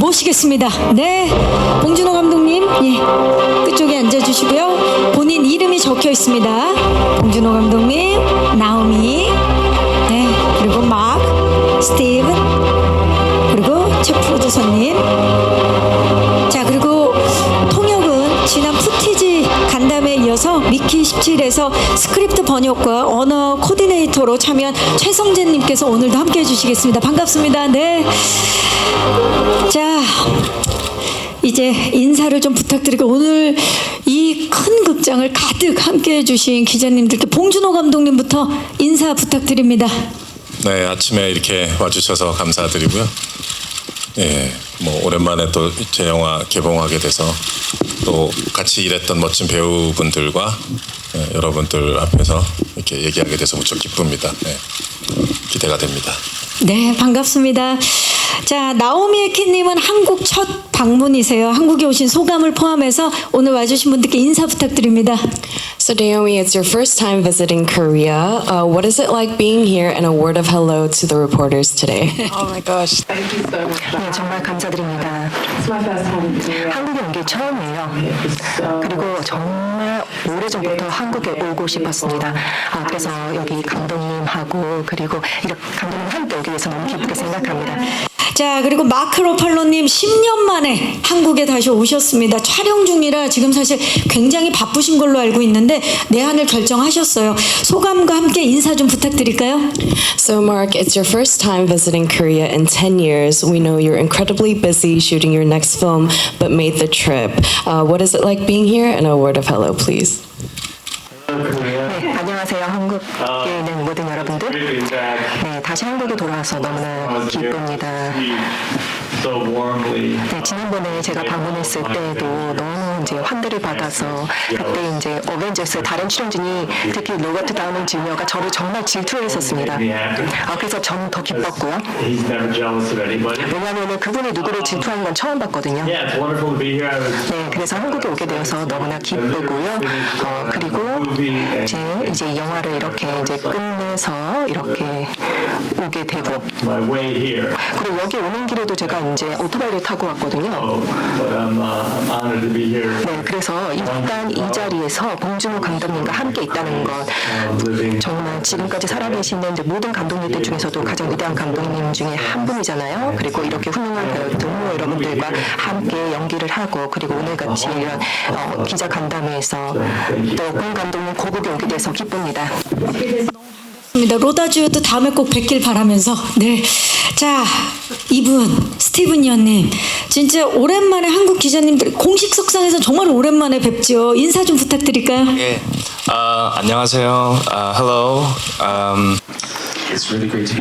모시겠습니다. 네, 봉준호 감독님, 예, 그쪽에 앉아주시고요. 본인 이름이 적혀 있습니다. 봉준호 감독님, 나오미, 네, 그리고 마크, 스티븐, 그리고 최 프로듀서님. 자, 그리고 통역은 지난 푸티지 간담회에 이어서 미키 17에서 스크립트 번역과 언어 코디네이터로 참여한 최성재님께서 오늘도 함께 해주시겠습니다. 반갑습니다. 네. 자, 이제 인사를 좀 부탁드리고 오늘 이 큰 극장을 가득 함께 해주신 기자님들께 봉준호 감독님부터 인사 부탁드립니다. 네, 아침에 이렇게 와주셔서 감사드리고요. 예, 뭐 오랜만에 또 제 영화 개봉하게 돼서 또 같이 일했던 멋진 배우분들과 여러분들 앞에서 이렇게 얘기하게 돼서 무척 기쁩니다. 네, 기대가 됩니다. 네, 반갑습니다. 자, 나오미 에키님은 한국 첫 방문이세요. 한국에 오신 소감을 포함해서 오늘 와주신 분들께 인사 부탁드립니다. So Naomi, it's your first time visiting Korea. What is it like being here, and a word of hello to the reporters today? Oh my gosh. 네, 정말 감사드립니다. 한국에 온 게 처음이에요. 그리고 정말 오래전부터 한국에 오고 싶었습니다. 그래서 여기 감독님하고 그리고 이렇게 감독님 함께 오기 위해서 너무 기쁘게 생각합니다. 자, 그리고 마크 로팔로님 10년 만에 한국에 다시 오셨습니다. 촬영 중이라 지금 사실 굉장히 바쁘신 걸로 알고 있는데 내한을 결정하셨어요. 소감과 함께 인사 좀 부탁드릴까요? So Mark, it's your first time visiting Korea in 10 years. We know you're incredibly busy shooting your next film, but made the trip. What is it like being here, and a word of hello, please? 네, 안녕하세요. 한국에 있는 모든 여러분들. 네, 다시 한국에 돌아와서 너무나 기쁩니다. 네, 지난번에 제가 방문했을 때도 너무 이제 환대를 받아서 그때 이제 어벤져스 다른 출연진이 특히 로버트 다우니 주니어가 저를 정말 질투했었습니다. 그래서 저는 더 기뻤고요. 왜냐하면 그분이 누구를 질투하는 건 처음 봤거든요. 네, 그래서 한국에 오게 되어서 너무나 기쁘고요. 그리고 이제 영화를 이렇게 이제 끝내서 이렇게 오게 되고 그리고 여기 오는 길에도 제가 이제 오토바이를 타고 왔거든요. 네, 그래서 일단 이 자리에서 봉준호 감독님과 함께 있다는 것 정말 지금까지 살아계시는 모든 감독님들 중에서도 가장 위대한 감독님 중에 한 분이잖아요. 그리고 이렇게 훌륭한 배우 동료 여러분들과 함께 연기를 하고 그리고 오늘같이 이런 기자 간담회에서 또 봉 감독님 고국에 오게 돼서 기쁩니다. 로다주도 다음에 꼭 뵙길 바라면서 네, 자, 이분 스티븐 연님 진짜 오랜만에 한국 기자님들 공식 석상에서 정말 오랜만에 뵙죠. 인사 좀 부탁드릴까요? 예, 안녕하세요. Hello.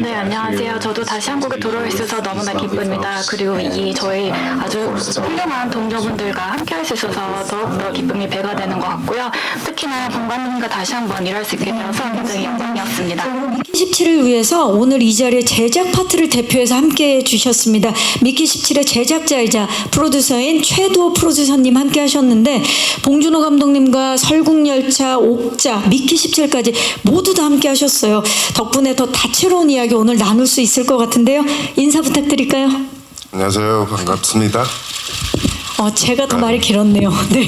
네, 안녕하세요. 저도 다시 한국에 돌아와 있어서 너무나 기쁩니다. 그리고 이 저희 아주 훌륭한 동료분들과 함께 할 수 있어서 더욱더 기쁨이 배가 되는 것 같고요. 특히나 봉 감독님과 다시 한번 일할 수 있게 되어서 굉장히 영광이었습니다. 미키 17을 위해서 오늘 이 자리에 제작 파트를 대표해서 함께 해주셨습니다. 미키 17의 제작자이자 프로듀서인 최도 프로듀서님 함께 하셨는데 봉준호 감독님과 설국열차, 옥자, 미키 17까지 모두 다 함께 하셨어요. 덕분에 더 다채로운 이야기 오늘 나눌 수 있을 것 같은데요. 인사 부탁드릴까요? 안녕하세요. 반갑습니다. 제가 더 말이 길었네요. 네.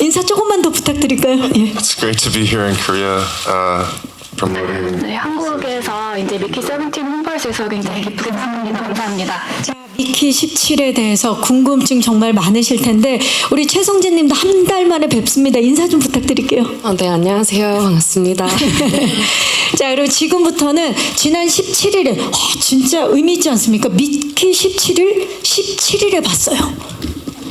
인사 조금만 더 부탁드릴까요? 예. It's great to be here in Korea. Promoting. 네, 한국에서 이제 미키 17 홍보할 수 있어서 굉장히 기쁘게 생각합니다. 감사합니다. 자, 미키 17에 대해서 궁금증 정말 많으실 텐데 우리 최성재님도 한 달 만에 뵙습니다. 인사 좀 부탁드릴게요. 네, 안녕하세요. 반갑습니다. 자, 그리고 지금부터는 지난 17일에 진짜 의미 있지 않습니까? 미키 17일에 봤어요.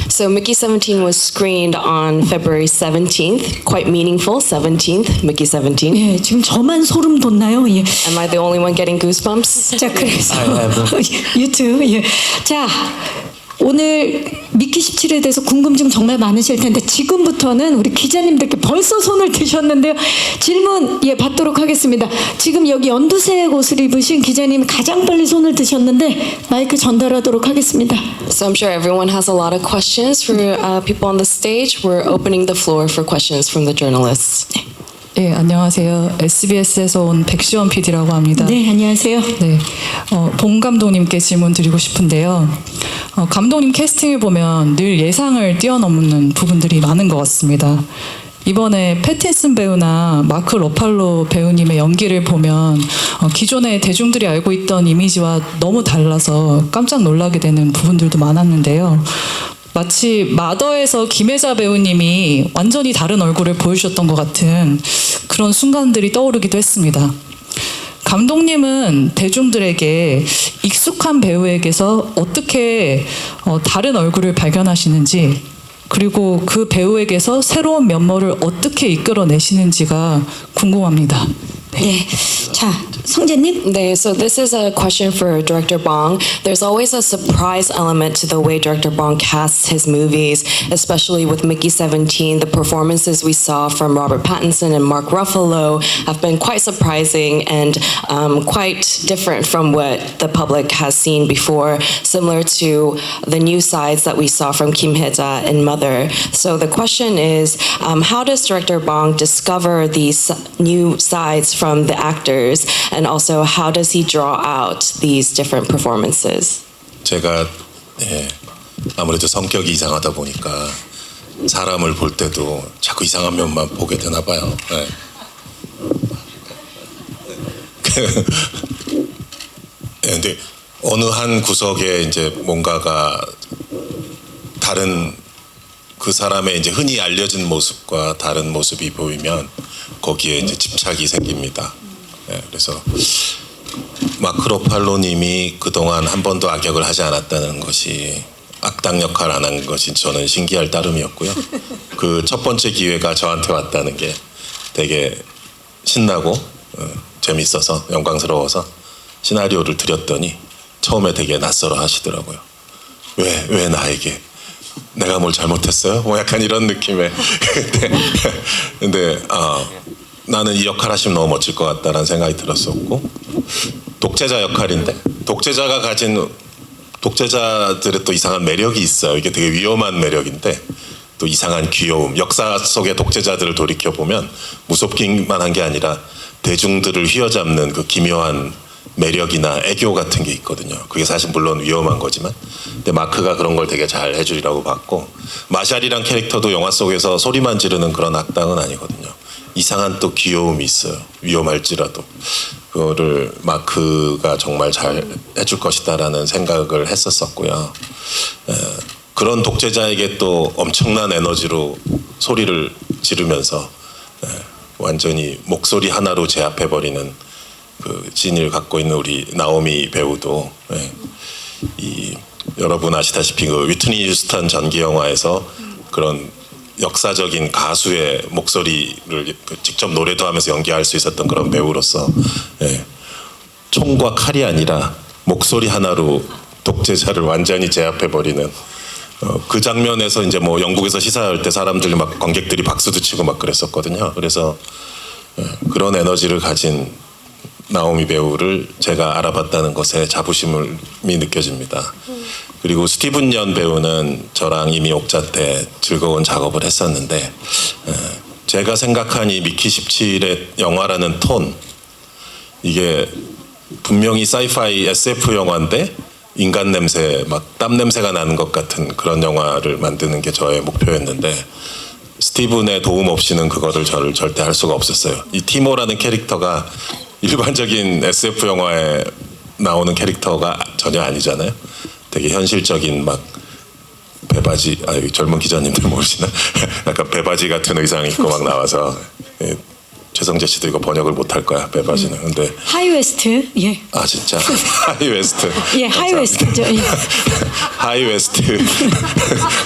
So Mickey 17 was screened on February 17th. Quite meaningful, 17th, Mickey 17. 예, 지금 저만 소름 돋나요? 예. Am I the only one getting goosebumps? 자, 그래서 유튜브. 예. 자, 오늘 미키 17에 대해서 궁금증 정말 많으실 텐데 지금부터는 우리 기자님들께 벌써 손을 드셨는데요. 질문 받도록 하겠습니다. 지금 여기 연두색 옷을 입으신 기자님 가장 빨리 손을 드셨는데 마이크 전달하도록 하겠습니다. So I'm sure everyone has a lot of questions for people on the stage. We're opening the floor for questions from the journalists. 네, 안녕하세요. SBS에서 온 백시원 PD라고 합니다. 네, 안녕하세요. 네, 봉 감독님께 질문 드리고 싶은데요. 감독님 캐스팅을 보면 늘 예상을 뛰어넘는 부분들이 많은 것 같습니다. 이번에 패틴슨 배우나 마크 러팔로 배우님의 연기를 보면 기존에 대중들이 알고 있던 이미지와 너무 달라서 깜짝 놀라게 되는 부분들도 많았는데요. 마치 마더에서 김혜자 배우님이 완전히 다른 얼굴을 보여주셨던 것 같은 그런 순간들이 떠오르기도 했습니다. 감독님은 대중들에게 익숙한 배우에게서 어떻게 다른 얼굴을 발견하시는지, 그리고 그 배우에게서 새로운 면모를 어떻게 이끌어내시는지가 궁금합니다. 네. 자, 성재님. 네, so this is a question for Director Bong. There's always a surprise element to the way Director Bong casts his movies, especially with Mickey 17. The performances we saw from Robert Pattinson and Mark Ruffalo have been quite surprising and quite different from what the public has seen before, similar to the new sides that we saw from Kim Hye-ja in Mother. So the question is, how does Director Bong discover these new sides from the actors, and also how does he draw out these different performances? 제가 아무래도 성격이 이상하다 보니까 사람을 볼 때도 자꾸 이상한 면만 보게 되나 봐요. 네. 근데 어느 한 구석에 이제 뭔가가 다른, 그 사람의 이제 흔히 알려진 모습과 다른 모습이 보이면 거기에 이제 집착이 생깁니다. 네, 그래서 마크 러팔로님이 그동안 한 번도 악역을 하지 않았다는 것이, 악당 역할 안 한 것이 저는 신기할 따름이었고요. 그 첫 번째 기회가 저한테 왔다는 게 되게 신나고 재밌어서 영광스러워서 시나리오를 드렸더니 처음에 되게 낯설어 하시더라고요. 왜 나에게? 내가 뭘 잘못했어요? 뭐 약간 이런 느낌의. 근데 나는 이 역할 하시면 너무 멋질 것 같다는 생각이 들었었고, 독재자 역할인데 독재자가 가진, 독재자들의 또 이상한 매력이 있어요. 이게 되게 위험한 매력인데 또 이상한 귀여움. 역사 속의 독재자들을 돌이켜보면 무섭기만 한 게 아니라 대중들을 휘어잡는 그 기묘한 매력이나 애교 같은 게 있거든요. 그게 사실 물론 위험한 거지만, 근데 마크가 그런 걸 되게 잘 해주리라고 봤고, 마샬이란 캐릭터도 영화 속에서 소리만 지르는 그런 악당은 아니거든요. 이상한 또 귀여움이 있어요. 위험할지라도 그거를 마크가 정말 잘 해줄 것이다라는 생각을 했었었고요. 그런 독재자에게 또 엄청난 에너지로 소리를 지르면서 완전히 목소리 하나로 제압해버리는 그 진을 갖고 있는 우리 나오미 배우도, 이 여러분 아시다시피 그 위트니 휴스턴 전기 영화에서 그런 역사적인 가수의 목소리를 직접 노래도 하면서 연기할 수 있었던 그런 배우로서 총과 칼이 아니라 목소리 하나로 독재자를 완전히 제압해버리는 그 장면에서 이제 뭐 영국에서 시사할 때 사람들이 막, 관객들이 박수도 치고 막 그랬었거든요. 그래서 그런 에너지를 가진 나오미 배우를 제가 알아봤다는 것에 자부심이 느껴집니다. 그리고 스티븐 연 배우는 저랑 이미 옥자 때 즐거운 작업을 했었는데, 제가 생각한 이 미키 17의 영화라는 톤, 이게 분명히 사이파이 SF 영화인데 인간 냄새, 막 땀 냄새가 나는 것 같은 그런 영화를 만드는 게 저의 목표였는데, 스티븐의 도움 없이는 그거를 저를 절대 할 수가 없었어요. 이 티모라는 캐릭터가 일반적인 SF 영화에 나오는 캐릭터가 전혀 아니잖아요. 되게 현실적인 막 배바지, 젊은 기자님들 모르시나? 약간 배바지 같은 의상 입고 막 나와서, 최성재 씨도 이거 번역을 못 할 거야, 배바지는. 근데 하이웨스트. 예. 아 진짜 하이웨스트. 예, 하이웨스트죠. 예. 하이웨스트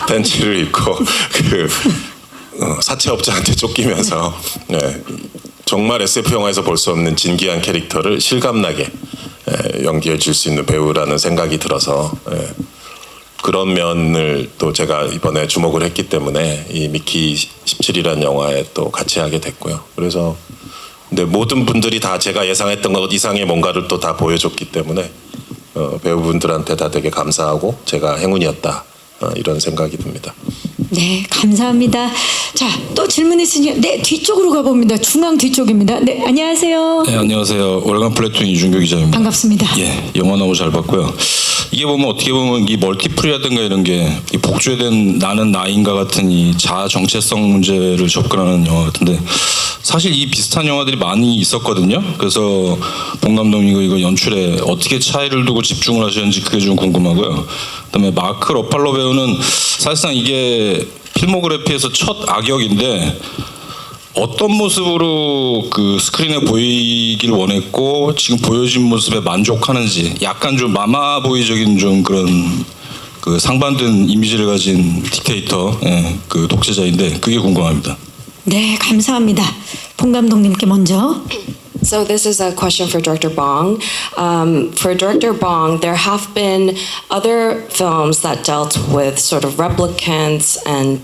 팬츠를 입고 그 사채업자한테 쫓기면서, 정말 SF 영화에서 볼 수 없는 진기한 캐릭터를 실감나게 연기해 줄 수 있는 배우라는 생각이 들어서, 그런 면을 또 제가 이번에 주목을 했기 때문에 이 미키 17이라는 영화에 또 같이 하게 됐고요. 그래서 근데 모든 분들이 다 제가 예상했던 것 이상의 뭔가를 또 다 보여줬기 때문에 배우분들한테 다 되게 감사하고 제가 행운이었다, 이런 생각이 듭니다. 네, 감사합니다. 자, 또 질문 있으니까 네, 뒤쪽으로 가봅니다. 중앙 뒤쪽입니다. 네, 안녕하세요. 네, 안녕하세요. 월간 플래툰 이준규 기자입니다. 반갑습니다. 예, 영화 너무 잘 봤고요. 이게 보면 어떻게 보면 이 멀티플이라든가 이런 게 이 복제된 나는 나인가 같은 이 자아 정체성 문제를 접근하는 영화 같은데 사실 이 비슷한 영화들이 많이 있었거든요. 그래서 봉 감독님 이거 연출에 어떻게 차이를 두고 집중을 하셨는지 그게 좀 궁금하고요. 그다음에 마크 러팔로 배우는 사실상 이게 필모그래피에서 첫 악역인데 어떤 모습으로 그 스크린에 보이길 원했고 지금 보여진 모습에 만족하는지 약간 좀 마마보이적인 좀 그런 그 상반된 이미지를 가진 딕테이터, 예, 그 독재자인데 그게 궁금합니다. 네, 감사합니다. 봉 감독님께 먼저. So this is a question for Director Bong. For Director Bong, there have been other films that dealt with sort of replicants and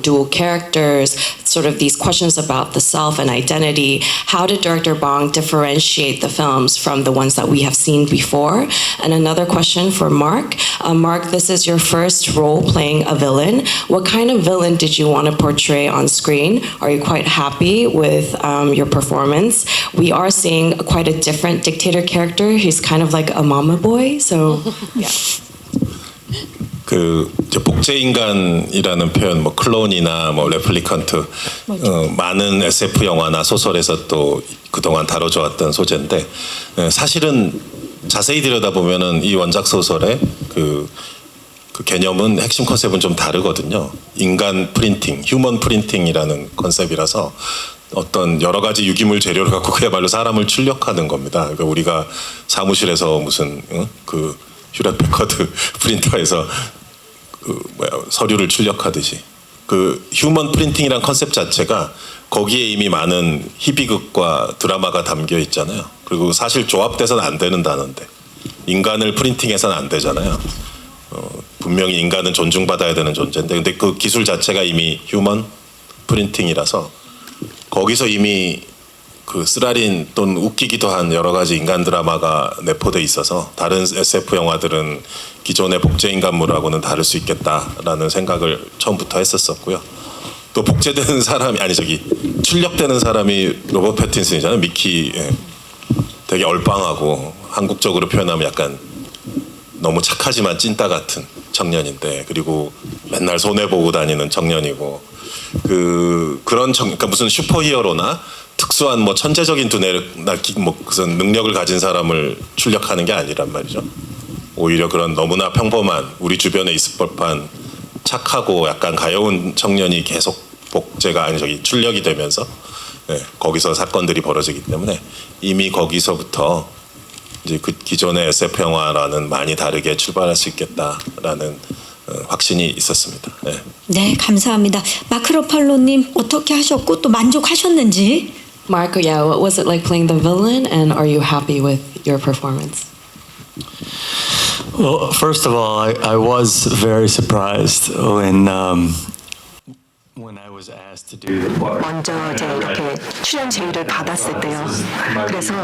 dual characters, sort of these questions about the self and identity. How did Director Bong differentiate the films from the ones that we have seen before? And another question for Mark. Mark, this is your first role playing a villain. What kind of villain did you want to portray on screen? Are you quite happy with your performance? We are seeing quite a different dictator character. He's kind of like a mama boy. So, yeah. 그 이제 복제 인간이라는 표현, 뭐 클론이나 뭐 레플리컨트, 많은 SF 영화나 소설에서 또 그동안 다뤄져 왔던 소재인데 사실은 자세히 들여다보면은 이 원작 소설의 그 개념은 핵심 컨셉은 좀 다르거든요. 인간 프린팅, 휴먼 프린팅이라는 컨셉이라서 어떤 여러 가지 유기물 재료를 갖고 그야말로 사람을 출력하는 겁니다. 그러니까 우리가 사무실에서 무슨 그 휴렛 패커드 프린터에서 서류를 출력하듯이 그 휴먼 프린팅이란 컨셉 자체가 거기에 이미 많은 희비극과 드라마가 담겨 있잖아요. 그리고 사실 조합돼서는 안 되는 단어인데 인간을 프린팅해서는 안 되잖아요. 분명히 인간은 존중받아야 되는 존재인데 근데 그 기술 자체가 이미 휴먼 프린팅이라서 거기서 이미 그 쓰라린 또는 웃기기도 한 여러 가지 인간 드라마가 내포돼 있어서 다른 SF 영화들은 기존의 복제 인간물하고는 다를 수 있겠다라는 생각을 처음부터 했었었고요. 또 복제되는 사람이 출력되는 사람이 로버트 패틴슨이잖아요. 미키. 되게 얼빵하고 한국적으로 표현하면 약간 너무 착하지만 찐따 같은 청년인데 그리고 맨날 손해 보고 다니는 청년이고 그러니까 무슨 슈퍼히어로나 특수한 뭐 천재적인 두뇌나 뭐 무슨 능력을 가진 사람을 출력하는 게 아니란 말이죠. 오히려 그런 너무나 평범한 우리 주변에 있을 법한 착하고 약간 가여운 청년이 계속 출력이 되면서 거기서 사건들이 벌어지기 때문에 이미 거기서부터 이제 그 기존의 SF 영화라는 많이 다르게 출발할 수 있겠다라는 확신이 있었습니다. 네, 감사합니다. 마크 러팔로님 어떻게 하셨고 또 만족하셨는지. Mark, yeah, what was it like playing the villain, and are you happy with your performance? Well, first of all, I was very surprised when I was asked to do the part. 먼저 이제 이렇게 출연 제의를 받았을 때요. 그래서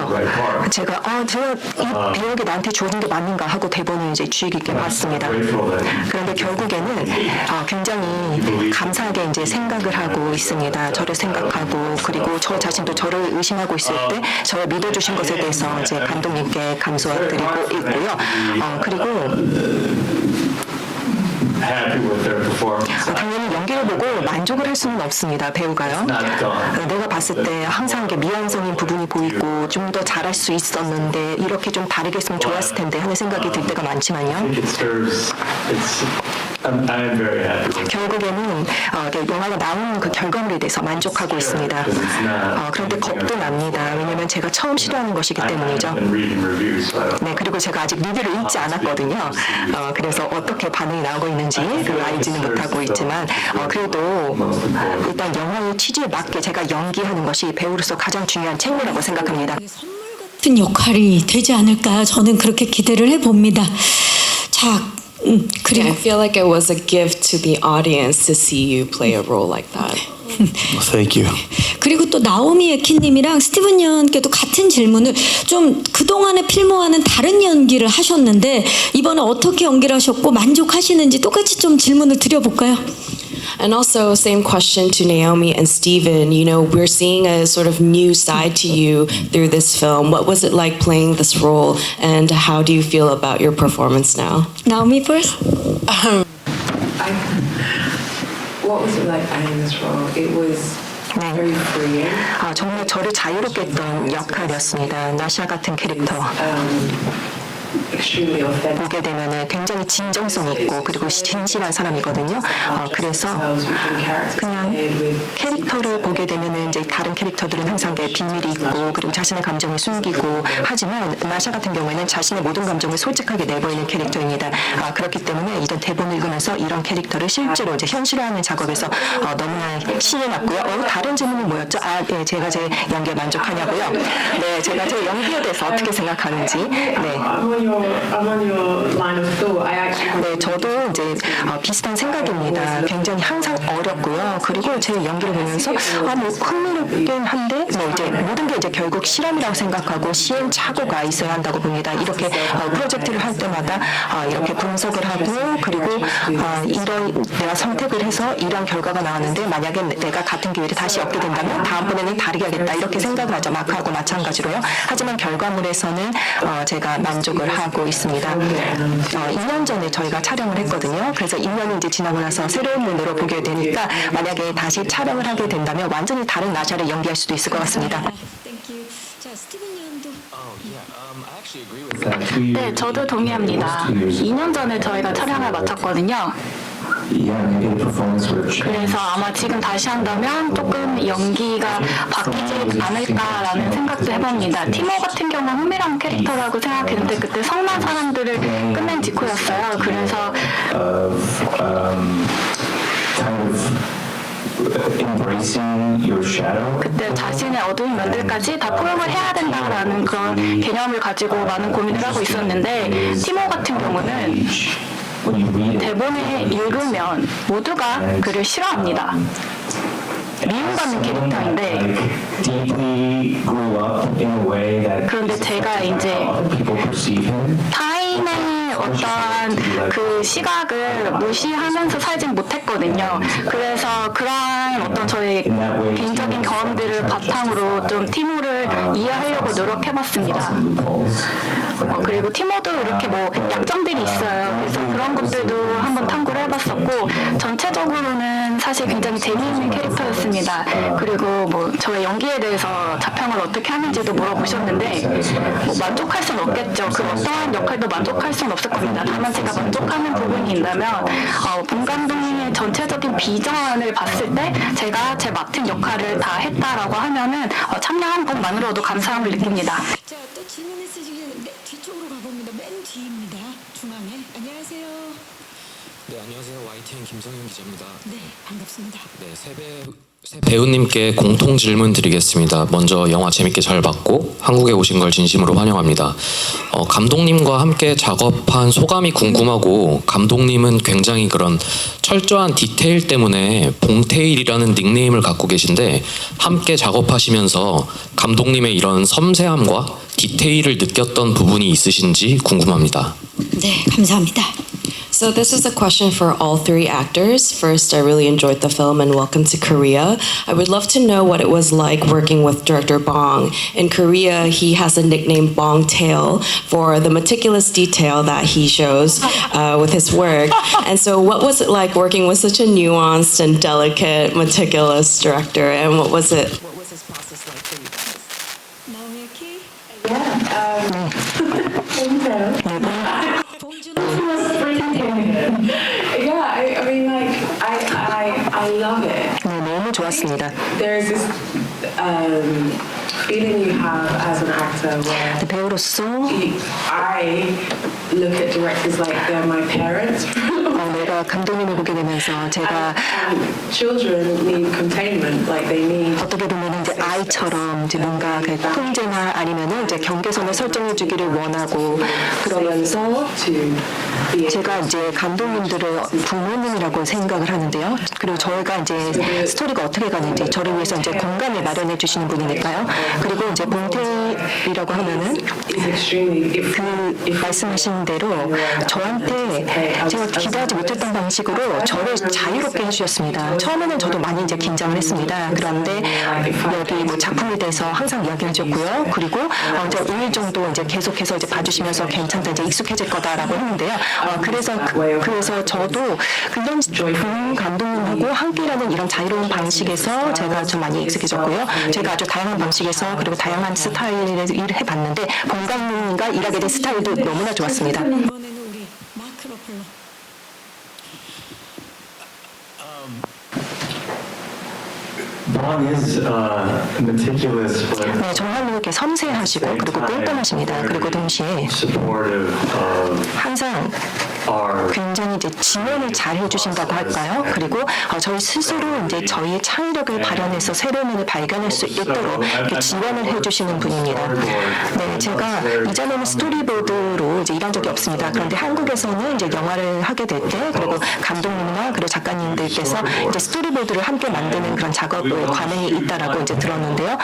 제가 이 배역이 나한테 주어진 게 맞는가 하고 대본을 이제 주의 깊게 봤습니다. 그런데 결국에는 굉장히 감사하게 이제 생각을 하고 있습니다. 저를 생각하고 그리고 저 자신도 저를 의심하고 있을 때 저를 믿어주신 것에 대해서 이제 감독님께 감사드리고 있고요. 그리고 당연히 연기를 보고 만족을 할 수는 없습니다. 배우가요. 내가 봤을 때 항상 이렇게 미완성인 부분이 보이고 좀 더 잘할 수 있었는데 이렇게 좀 다르게 했으면 좋았을 텐데 하는 생각이 들 때가 많지만요. 결국에는 영화가 나온 그 결과물에 대해서 만족하고 있습니다. 그런데 겁도 납니다. 왜냐하면 제가 처음 시도하는 것이기 때문이죠. 네, 그리고 제가 아직 리뷰를 읽지 않았거든요. 그래서 어떻게 반응이 나오고 있는지 알지는 못하고 있지만 그래도 일단 영화의 취지에 맞게 제가 연기하는 것이 배우로서 가장 중요한 책무라고 생각합니다. 같은 역할이 되지 않을까 저는 그렇게 기대를 해봅니다. 자, Yeah, I feel like it was a gift to the audience to see you play a role like that. Well, thank you. 그리고 또 나오미 에키님이랑 스티븐 연께도 같은 질문을 좀 그동안의 필모와는 다른 연기를 하셨는데 이번에 어떻게 연기를 하셨고 만족하시는지 똑같이 좀 질문을 드려볼까요? And also, same question to Naomi and Steven. You know, we're seeing a sort of new side to you through this film. What was it like playing this role, and how do you feel about your performance now? Naomi first. What was it like playing this role? It was very freeing. 정말 저를 자유롭게 했던 역할이었습니다. 나샤 같은 캐릭터. Extremely authentic. 보게 되면은 굉장히 진정성 있고 그리고 진실한 사람이거든요. 그래서 그냥 캐릭터를 보게 되면은 이제 다른 캐릭터들은 항상 비밀이 있고 그리고 자신의 감정을 숨기고 하지만 나샤 같은 경우에는 자신의 모든 감정을 솔직하게 내보이는 캐릭터입니다. 그렇기 때문에 이제 대본을 읽으면서 이런 캐릭터를 실제로 이제 현실화하는 작업에서 너무나 신이 났고요. 다른 질문은 뭐였죠? 네, 제가 제 연기에 만족하냐고요? 네, 제가 제 연기에 대해서 어떻게 생각하는지. 네. I'm on your line of thought. I actually. 네, 저도 이제 비슷한 생각입니다. 굉장히 항상 어렵고요. 그리고 제 연기를 보면서 뭐 흥미롭긴 한데 뭐 이제 모든 게 이제 결국 실험이라고 생각하고 시행착오가 있어야 한다고 봅니다. 이렇게 프로젝트를 할 때마다 이렇게 분석을 하고 그리고 이런 내가 선택을 해서 이런 결과가 나왔는데 만약에 내가 같은 기회를 다시 얻게 된다면 다음번에는 다르게 하겠다 이렇게 생각을 하죠. 마크하고 마찬가지로요. 하지만 결과물에서는 제가 만족을 하고 있습니다. 2년 전에 저희가 촬영을 했거든요. 그래서 2년이 이제 지나고 나서 새로운 눈으로 보게 되니까 만약에 다시 촬영을 하게 된다면 완전히 다른 나샤를 연기할 수도 있을 것 같습니다. 자, 스티븐 양도. 네, 저도 동의합니다. 2년 전에 저희가 촬영을 마쳤거든요. 그래서 아마 지금 다시 한다면 조금 연기가 바뀌지 않을까라는 생각도 해봅니다. 티모 같은 경우는 흥미로운 캐릭터라고 생각했는데 그때 성난 사람들을 끝낸 직후였어요. 그래서 그때 자신의 어두운 면들까지 다 포용을 해야 된다라는 그런 개념을 가지고 많은 고민을 하고 있었는데 티모 같은 경우는 대본을 읽으면 모두가 그를 싫어합니다. 미움받는 캐릭터인데 그런데 제가 이제 타인의 어떤 그 시각을 무시하면서 살진 못했거든요. 그래서 그러한 어떤 저의 개인적인 경험들을 바탕으로 좀 티모를 이해하려고 노력해봤습니다. 그리고 티모도 이렇게 뭐 약점들이 있어요. 그래서 그런 것들도 한번 탐구를 해봤었고 전체적으로는 사실 굉장히 재미있는 캐릭터였습니다. 그리고 뭐 저의 연기에 대해서 자평을 어떻게 하는지도 물어보셨는데 뭐 만족할 수는 없겠죠. 그 어떠한 역할도 만족할 수는 없을 겁니다. 다만 제가 만족하는 부분이 있다면 봉 감독님의 전체적인 비전을 봤을 때 제가 제 맡은 역할을 다 했다라고 하면은 참여한 것만으로도 감사함을 느낍니다. 자, 또 질문했으시길래 뒤쪽으로 가봅니다. 맨 뒤입니다. 중앙에. 안녕하세요. 네, 안녕하세요. YTN 김성현 기자입니다. 네, 반갑습니다. 네, 세 배우님께 공통 질문 드리겠습니다. 먼저 영화 재밌게 잘 봤고 한국에 오신 걸 진심으로 환영합니다. 감독님과 함께 작업한 소감이 궁금하고 감독님은 굉장히 그런 철저한 디테일 때문에 봉테일이라는 닉네임을 갖고 계신데 함께 작업하시면서 감독님의 이런 섬세함과 디테일을 느꼈던 부분이 있으신지 궁금합니다. 네, 감사합니다. So this is a question for all three actors. First, I really enjoyed the film and welcome to Korea. I would love to know what it was like working with director Bong. In Korea, he has a nickname Bong Tail for the meticulous detail that he shows with his work. And so what was it like working with such a nuanced and delicate, meticulous director? And what was his process like for you guys? 나오미 키? Yeah, I mean, like, I love it. 네, 너무 좋았습니다. There's this feeling you have as an actor where 배우로서 I look at directors like they're my parents. 내가 감독님을 보게 되면서 제가 Children need containment, like they need. 어떻게 보면 이제 아이처럼 이제 뭔가 그 통제나 아니면은 이제 경계선을 설정해 주기를 원하고 그러면서 제가 이제 감독님들을 부모님이라고 생각을 하는데요. 그리고 저희가 이제 스토리가 어떻게 가는지 저를 위해서 이제 공간을 마련해 주시는 분이니까요. 그리고 이제 봉태이라고 하면은 그 말씀하신 대로 저한테 제가 기대하지 못했던 방식으로 저를 자유롭게 해주셨습니다. 처음에는 저도 많이 이제 긴장을 했습니다. 그런데 여기 뭐 작품에 대해서 항상 이야기해 줬고요. 그리고 이제 5일 정도 이제 계속해서 이제 봐주시면서 괜찮다 이제 익숙해질 거다라고 했는데요. 그래서 저도 그런 감독님하고 함께라는 이런 자유로운 방식에서 제가 좀 많이 익숙해졌고요. 제가 아주 다양한 방식에서 그리고 다양한 스타일을 일을 해봤는데 봉감님과 일하게 된 스타일도 너무나 좋았습니다. 이번에는 우리 마크 러플러. Bong is meticulous, but 네, 정말로 이렇게 섬세하시고 그리고 꼼꼼하십니다. 그리고 동시에 supportive of 항상 our 굉장히 이제 지원을 잘 해주신다고 할까요? 그리고 저희 스스로 이제 저희의 창의력을 발현해서 새로운 면을 발견할 수 있도록 이렇게 지원을 해주시는 분입니다. 네, 제가 이전에는 스토리보드로 이제 일한 적이 없습니다. 그런데 한국에서는 이제 영화를 하게 될 때 그리고 감독님이나 그리고 작가님들께서 이제 스토리보드를 함께 만드는 그런 작업을 관행이 있다라고 이제 들었는데요.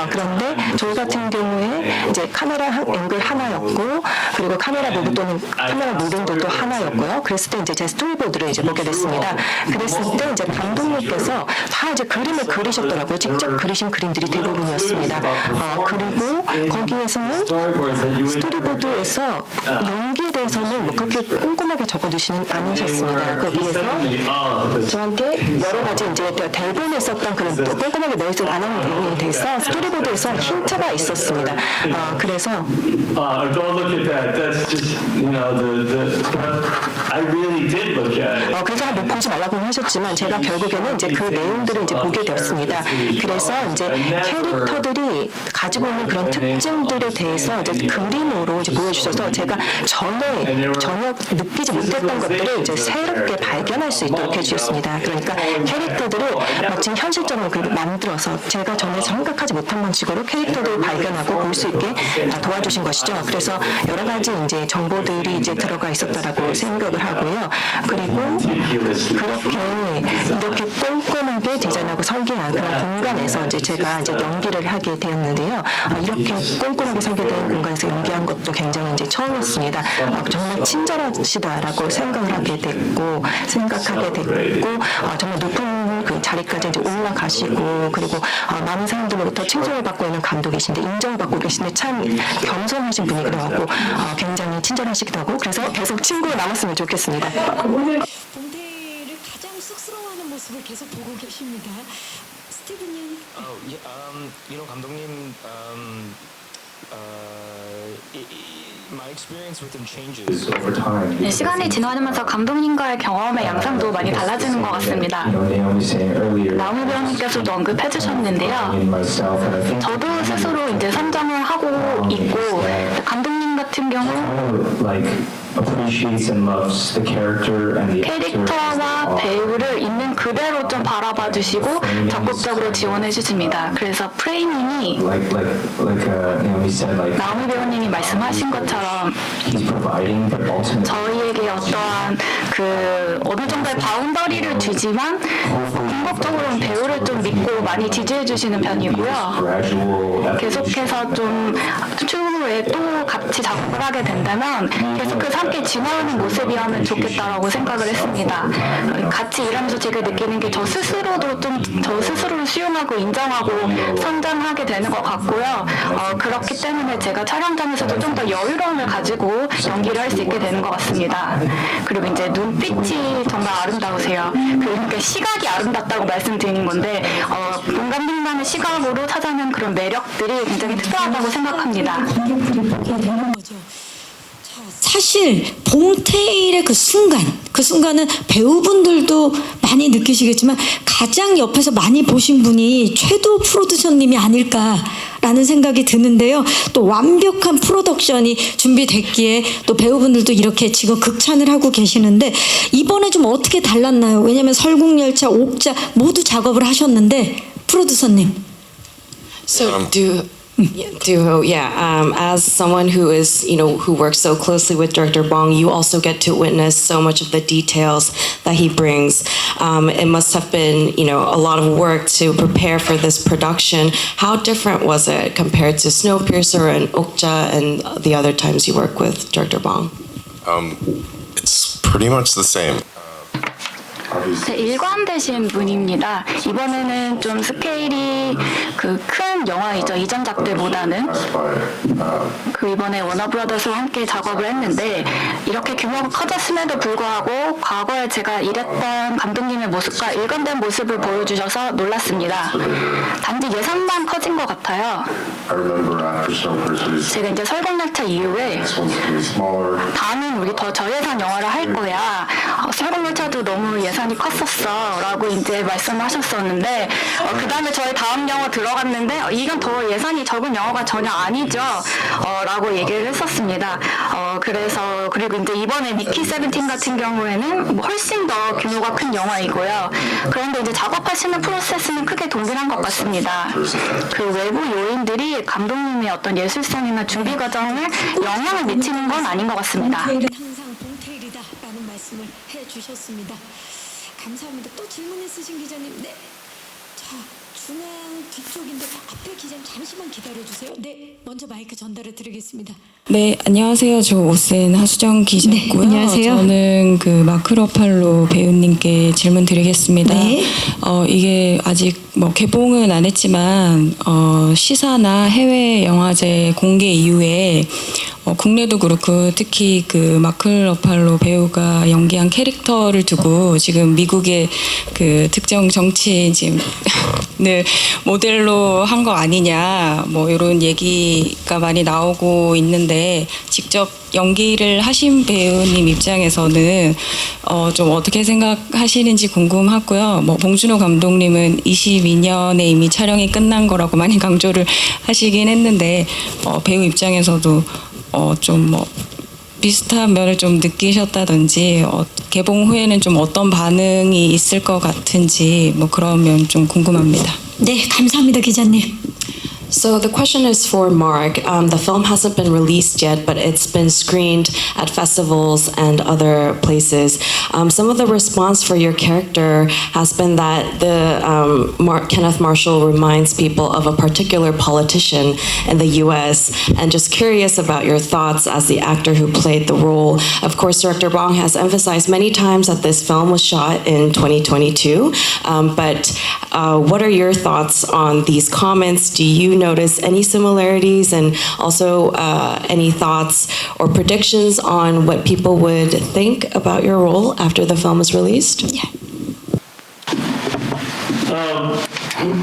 그런데 저희 같은 경우에 이제 카메라 앵글 하나였고 그리고 카메라 무브 또는 카메라 무빙들도 하나였고요. 그랬을 때 이제 제 스토리보드를 이제 보게 됐습니다. 그랬을 때 이제 감독님께서 다 이제 그림을 그리셨더라고요. 직접 그리신 그림들이 대부분이었습니다. 그리고 거기에서는 스토리보드에서 연기에 대해서는 뭐 그렇게 꼼꼼하게 적어두시는 않으셨습니다. 거기에서 저한테 여러 가지 이제 대본에 썼던 그런 또 꼼꼼하게 넣어있지 않은 내용에 대해서 스토리보드에서 힌트가 있었습니다. 그래서 don't look at that. That's just I really did look at it. 그래서 뭐 보지 말라고 하셨지만 제가 결국에는 이제 그 내용들을 이제 보게 되었습니다. 그래서 이제 캐릭터들이 가지고 있는 그런 특징들에 대해서 이제 그림으로 이제 보여주셔서 제가 전혀 느끼지 못했던 것들을 이제 새롭게 발견할 수 있도록 해주셨습니다. 그러니까 캐릭터들을 마치 현실적으로 만들어서 제가 전에 생각하지 못한 방식으로 캐릭터들을 발견하고 볼 수 있게 도와주신 것이죠. 그래서 여러 가지 이제 정보들이 이제 들어가 있었다라고 생각을 하고요. 그리고 이렇게 꼼꼼하게 디자인하고 설계한 그런 공간에서 이제 제가 이제 연기를 하게 되었는데요. 이렇게 꼼꼼하게 설계된 공간에서 연기한 것도 굉장히 이제 처음이었습니다. 정말 친절하시다라고 생각하게 됐고 정말 높은 그 자리까지 이제 올라가시고 그리고 많은 사람들로부터 칭송을 받고 있는 감독이신데 인정을 받고 계신데 참 겸손하신 분이기도 하고 굉장히 친절하시기도 하고 그래서 계속 친구로 남았으면 좋겠습니다. 봉태이를 가장 쑥스러워하는 모습을 계속 보고 계십니다. 스티븐님. 감독님, my experience with him changes over time. 네, 시간이 지나면서 감독님과의 경험의 양상도 많이 달라지는 것 같습니다. 나무 배우님께서도 언급해 주셨는데요. 저도 스스로 이제 성장을 하고 있고 감독님 같은 경우 캐릭터와 배우를 있는 그대로 좀 바라봐 주시고 적극적으로 지원해 주십니다. 그래서 프레이밍이 나무 배우님이 말씀하신 것처럼 저희에게 어떠한 그 어느 정도의 바운더리를 주지만 궁극적으로는 배우를 좀 믿고 많이 지지해 주시는 편이고요. 계속해서 좀 추후에 또 같이 작업을 하게 된다면 계속해서 함께 진화하는 모습이라면 좋겠다라고 생각을 했습니다. 같이 일하면서 제가 느끼는 게 저 스스로도 좀 저 스스로를 수용하고 인정하고 성장하게 되는 것 같고요. 그렇기 때문에 제가 촬영장에서도 좀 더 여유로움을 가지고 연기를 할 수 있게 되는 것 같습니다. 그리고 이제 눈빛이 정말 아름다우세요. 그러니까 시각이 아름답다고 말씀드리는 건데 봉감독만의 시각으로 찾아낸 그런 매력들이 굉장히 특별하다고 생각합니다. 사실 봉태일의 그 순간은 배우분들도 많이 느끼시겠지만 가장 옆에서 많이 보신 분이 최도 프로듀서님이 아닐까라는 생각이 드는데요. 또 완벽한 프로덕션이 준비됐기에 또 배우분들도 이렇게 지금 극찬을 하고 계시는데 이번에 좀 어떻게 달랐나요? 왜냐하면 설국열차, 옥자 모두 작업을 하셨는데 프로듀서님. So do As someone who is, who works so closely with Director Bong, you also get to witness so much of the details that he brings. It must have been, a lot of work to prepare for this production. How different was it compared to Snowpiercer and Okja and the other times you work with Director Bong? It's pretty much the same. 네, 일관되신 분입니다. 이번에는 좀 스케일이 큰 영화이죠. 이전작들보다는. 이번에 워너브라더스와 함께 작업을 했는데 이렇게 규모가 커졌음에도 불구하고 과거에 제가 일했던 감독님의 모습과 일관된 모습을 보여주셔서 놀랐습니다. 단지 예산만 커진 것 같아요. 제가 이제 설국열차 이후에 다음엔 우리 더 저예산 영화를 할 거야. 설국열차도 너무 예산이 컸었어 라고 이제 말씀을 하셨었는데 그 다음에 저희 다음 영화 들어갔는데 이건 더 예산이 적은 영화가 전혀 아니죠 라고 얘기를 했었습니다. 그래서 그리고 이제 이번에 미키 17 같은 경우에는 훨씬 더 규모가 큰 영화이고요. 그런데 이제 작업하시는 프로세스는 크게 동일한 것 같습니다. 그 외부 요인들이 감독님의 어떤 예술성이나 준비 과정에 영향을 미치는 건 아닌 것 같습니다. 봉테일은 항상 봉테일이다라는 말씀을 해주셨습니다. 감사합니다. 또 질문 있으신 기자님. 네. 자, 중앙 뒤쪽인데 앞에 기자님 잠시만 기다려주세요. 네, 먼저 마이크 전달해 드리겠습니다. 네, 안녕하세요. 저 오센 하수정 기자고요. 네, 안녕하세요. 저는 그 마크 러팔로 배우님께 질문 드리겠습니다. 네. 이게 아직 뭐 개봉은 안 했지만 시사나 해외 영화제 공개 이후에 국내도 그렇고 특히 그 마크 러팔로 배우가 연기한 캐릭터를 두고 지금 미국의 그 특정 정치인을 모델로 한 거 아니냐 뭐 이런 얘기가 많이 나오고 있는데 직접 연기를 하신 배우님 입장에서는 좀 어떻게 생각하시는지 궁금하고요. 뭐 봉준호 감독님은 22년에 이미 촬영이 끝난 거라고 많이 강조를 하시긴 했는데 배우 입장에서도 좀 뭐 비슷한 면을 좀 느끼셨다든지 개봉 후에는 좀 어떤 반응이 있을 것 같은지 뭐 그러면 좀 궁금합니다. 네, 감사합니다, 기자님. So the question is for Mark. The film hasn't been released yet, but it's been screened at festivals and other places. Some of the response for your character has been that Kenneth Marshall reminds people of a particular politician in the U.S. And just curious about your thoughts as the actor who played the role. Of course, Director Bong has emphasized many times that this film was shot in 2022. But what are your thoughts on these comments? Do you notice any similarities, and also any thoughts or predictions on what people would think about your role after the film is released?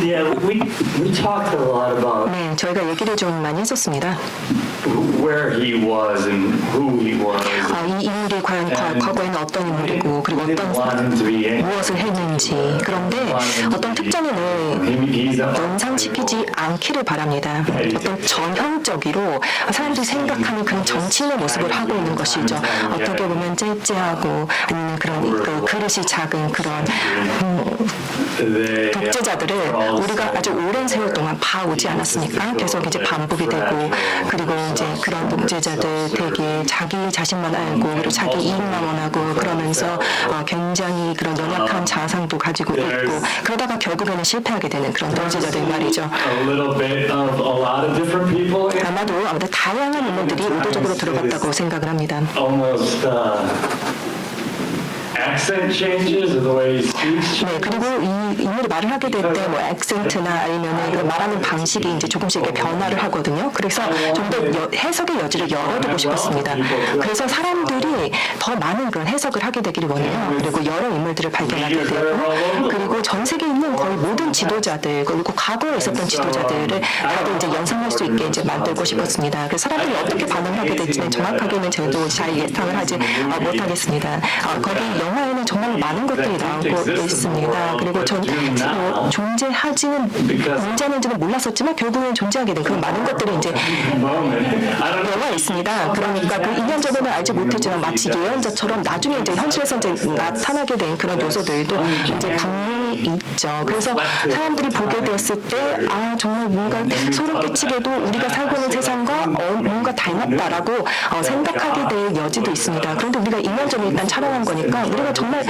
Yeah, we talked a lot about 네, 저희가 얘기를 좀 많이 했었습니다. where he was and who he was. 이 인물이 과연 과거에는 어떤 인물이고 그리고 무엇을 했는지. 그런데 어떤 특정인을 연상시키지 않기를 바랍니다. 어떤 전형적으로 사람들이 생각하는 그런 정치인의 모습을 하고 있는 것이죠. 어떻게 보면 째째하고 아니면 그런 그릇이 작은 그런 독재자들을 우리가 아주 오랜 세월 동안 봐오지 않았습니까? 계속 이제 반복이 되고 그리고 이제 그런 독재자들 되게 자기 자신만 알고 그리고 자기 이익만 원하고 그러면서 굉장히 그런 연약한 자상도 가지고 있고 그러다가 결국에는 실패하게 되는 그런 독재자들 말이죠. 아마도 다양한 인물들이 의도적으로 들어갔다고 생각을 합니다. 네, 그리고 이 인물이 말을 하게 될 때 뭐 액센트나 아니면 말하는 방식이 이제 조금씩 이렇게 변화를 하거든요. 그래서 좀 더 해석의 여지를 열어두고 싶었습니다. 그래서 사람들이 더 많은 그런 해석을 하게 되기를 원해요. 그리고 여러 인물들을 발견하게 되고 그리고 전 세계에 있는 거의 모든 지도자들 그리고 과거에 있었던 지도자들을 다들 이제 연상할 수 있게 이제 만들고 싶었습니다. 그래서 사람들이 어떻게 반응을 하게 될지는 정확하게는 저도 잘 예상을 하지 못하겠습니다. 거기 영화에는 정말 많은 것들이 나오고 있습니다. 그리고 전 존재하지는 존재하는지는 몰랐었지만 결국은 존재하게 된 그런 많은 것들이 이제 영화에 있습니다. 그러니까 그 2년 전에는 알지 못했지만 마치 예언자처럼 나중에 이제 현실에서 이제 나타나게 된 그런 요소들도 이제 분명히 있죠. 그래서 사람들이 보게 되었을 때 정말 뭔가 소름 끼치게도 우리가 살고 있는 세상과 뭔가 닮았다라고 생각하게 될 여지도 있습니다. 그런데 우리가 2년 전에 일단 촬영한 거니까 우리가 정말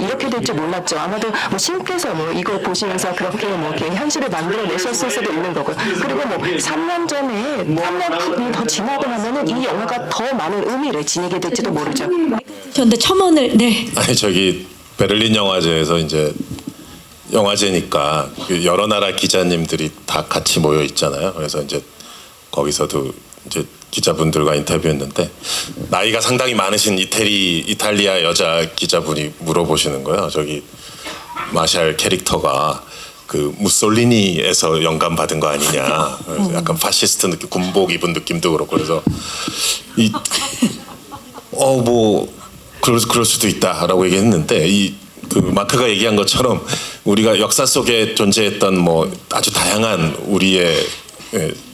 이렇게 될 줄 몰랐죠. 아마도 뭐 신께서 뭐 이걸 보시면서 그렇게 뭐 이렇게 현실을 만들어내셨을 수도 있는 거고요. 그리고 뭐 3년 전에 3년 더 지나고 나면은 이 영화가 더 많은 의미를 지니게 될지도 모르죠. 그런데 첨언을 아니 저기 베를린 영화제에서 이제 영화제니까 그 여러 나라 기자님들이 다 같이 모여 있잖아요. 그래서 이제 거기서도 이제 기자분들과 인터뷰했는데 나이가 상당히 많으신 이탈리아 여자 기자분이 물어보시는 거예요. 저기 마샬 캐릭터가 그 무솔리니에서 영감 받은 거 아니냐. 그래서 약간 파시스트 느낌, 군복 입은 느낌도 그렇고 그래서 뭐 그럴 수도 있다라고 얘기했는데 그 마크가 얘기한 것처럼 우리가 역사 속에 존재했던 뭐 아주 다양한 우리의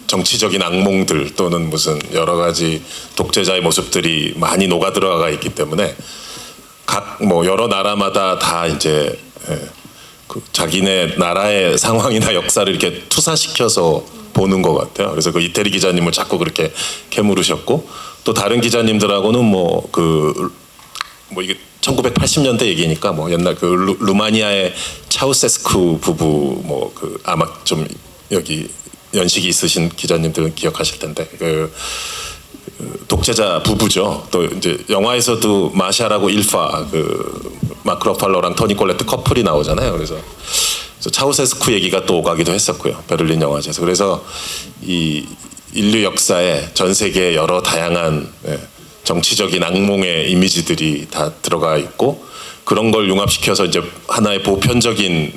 정치적인 악몽들 또는 무슨 여러 가지 독재자의 모습들이 많이 녹아 들어가 있기 때문에 각 뭐 여러 나라마다 다 이제 그 자기네 나라의 상황이나 역사를 이렇게 투사시켜서 보는 것 같아요. 그래서 그 이태리 기자님을 자꾸 그렇게 캐물으셨고 또 다른 기자님들하고는 뭐 이게 1980년대 얘기니까 뭐 옛날 그 루마니아의 차우세스쿠 부부 뭐 그 아마 좀 여기 연식이 있으신 기자님들은 기억하실 텐데 그 독재자 부부죠. 또 이제 영화에서도 마샬하고 일파 그 마크 러팔로랑 토니 콜레트 커플이 나오잖아요. 그래서 차우세스쿠 얘기가 또 오가기도 했었고요. 베를린 영화제에서. 그래서 이 인류 역사에 전 세계의 여러 다양한 정치적인 악몽의 이미지들이 다 들어가 있고 그런 걸 융합시켜서 이제 하나의 보편적인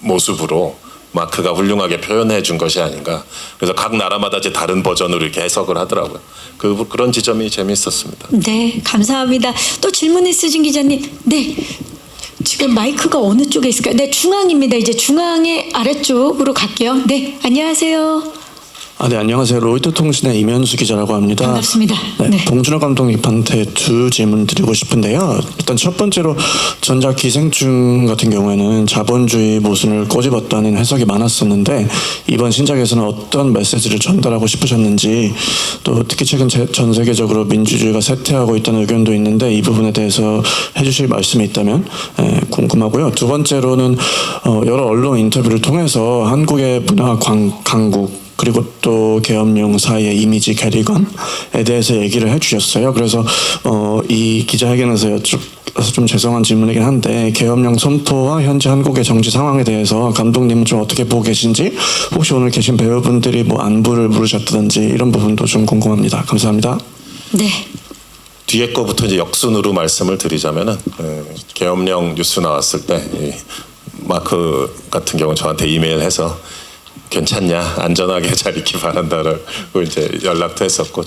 모습으로 마크가 훌륭하게 표현해 준 것이 아닌가. 그래서 각 나라마다 이제 다른 버전으로 이렇게 해석을 하더라고요. 그런 지점이 재미있었습니다. 네, 감사합니다. 또 질문 있으신 기자님. 네. 지금 마이크가 어느 쪽에 있을까요? 네, 중앙입니다. 이제 중앙의 아래쪽으로 갈게요. 네, 안녕하세요. 네, 안녕하세요. 로이터 통신의 이면수 기자라고 합니다. 반갑습니다. 네. 봉준호 감독님한테 두 질문 드리고 싶은데요. 일단 첫 번째로 전작 기생충 같은 경우에는 자본주의 모순을 꼬집었다는 해석이 많았었는데 이번 신작에서는 어떤 메시지를 전달하고 싶으셨는지 또 특히 최근 전 세계적으로 민주주의가 쇠퇴하고 있다는 의견도 있는데 이 부분에 대해서 해주실 말씀이 있다면 궁금하고요. 두 번째로는 여러 언론 인터뷰를 통해서 한국의 문화 강국 그리고 또 계엄령 사이의 이미지 괴리감에 대해서 얘기를 해주셨어요. 그래서 이 기자회견에서 좀 죄송한 질문이긴 한데 계엄령 선포와 현재 한국의 정치 상황에 대해서 감독님은 좀 어떻게 보고 계신지 혹시 오늘 계신 배우분들이 뭐 안부를 물으셨다든지 이런 부분도 좀 궁금합니다. 감사합니다. 네. 뒤에 거부터 이제 역순으로 말씀을 드리자면은 계엄령 뉴스 나왔을 때 마크 같은 경우는 저한테 이메일해서 괜찮냐 안전하게 잘 있기 바란다라고 이제 연락도 했었고